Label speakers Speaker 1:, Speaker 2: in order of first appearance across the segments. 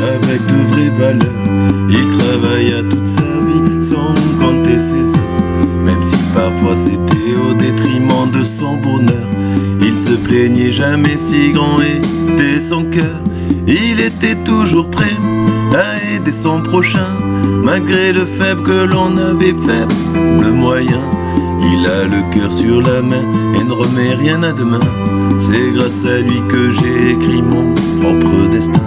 Speaker 1: avec de vraies valeurs. Il travailla toute sa vie sans compter ses heures, même si parfois c'était au détriment de son bonheur. Il se plaignait jamais, si grand était son cœur. Il était toujours prêt à aider son prochain, malgré le faible que l'on avait faible moyen. Il a le cœur sur la main et ne remet rien à demain. C'est grâce à lui que j'ai écrit mon propre destin.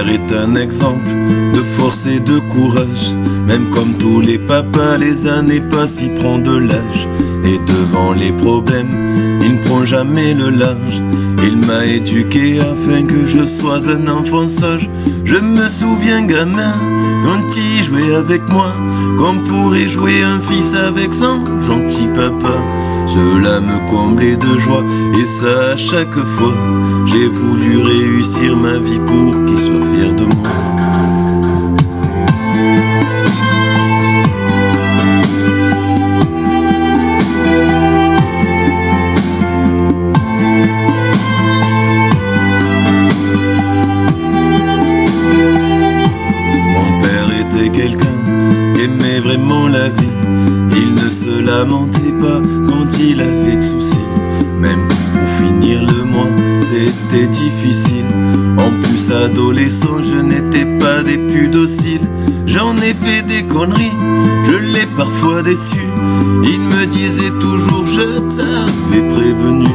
Speaker 1: Est un exemple de force et de courage. Même comme tous les papas, les années passent, il prend de l'âge. Et devant les problèmes, il ne prend jamais le large. Il m'a éduqué afin que je sois un enfant sage. Je me souviens gamin, quand il jouait avec moi, qu'on pourrait jouer un fils avec son gentil papa. Cela me comblait de joie, et ça à chaque fois. J'ai voulu réussir ma vie pour qu'il soit fier de moi. Mon père était quelqu'un qui aimait vraiment la vie. Il ne se lamentait pas quand il avait de soucis. Même pour finir le mois, c'était difficile. En plus adolescent, je n'étais pas des plus dociles. J'en ai fait des conneries, je l'ai parfois déçu. Il me disait toujours je t'avais prévenu.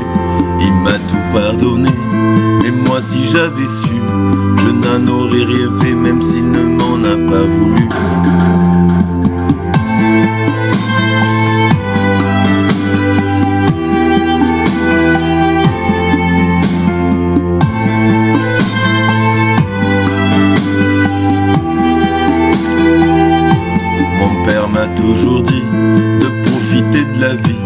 Speaker 1: Il m'a tout pardonné, mais moi si j'avais su, je n'en aurais rien fait même s'il ne m'en a pas voulu. Toujours dit de profiter de la vie,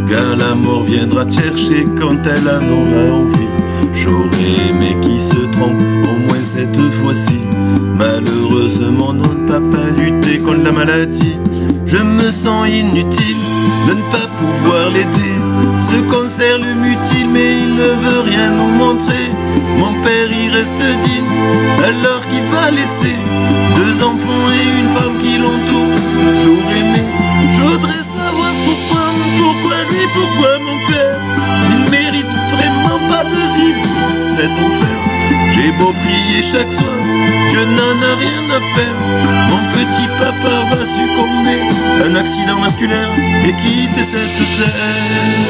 Speaker 1: car la mort viendra te chercher quand elle en aura envie. J'aurais aimé qu'il se trompe, au moins cette fois-ci. Malheureusement, non, papa lutter contre la maladie. Je me sens inutile de ne pas pouvoir l'aider. Ce cancer le mutile, mais il ne veut rien nous montrer. Mon père, il reste digne, alors qu'il va laisser 2 enfants et une femme qui l'entourent. J'aurais aimé, je voudrais savoir pourquoi lui, pourquoi mon père. Il ne mérite vraiment pas de vivre cet enfer. J'ai beau prier chaque soir, Dieu n'en a rien à faire. Mon petit papa va succomber à un accident vasculaire et quitter cette terre.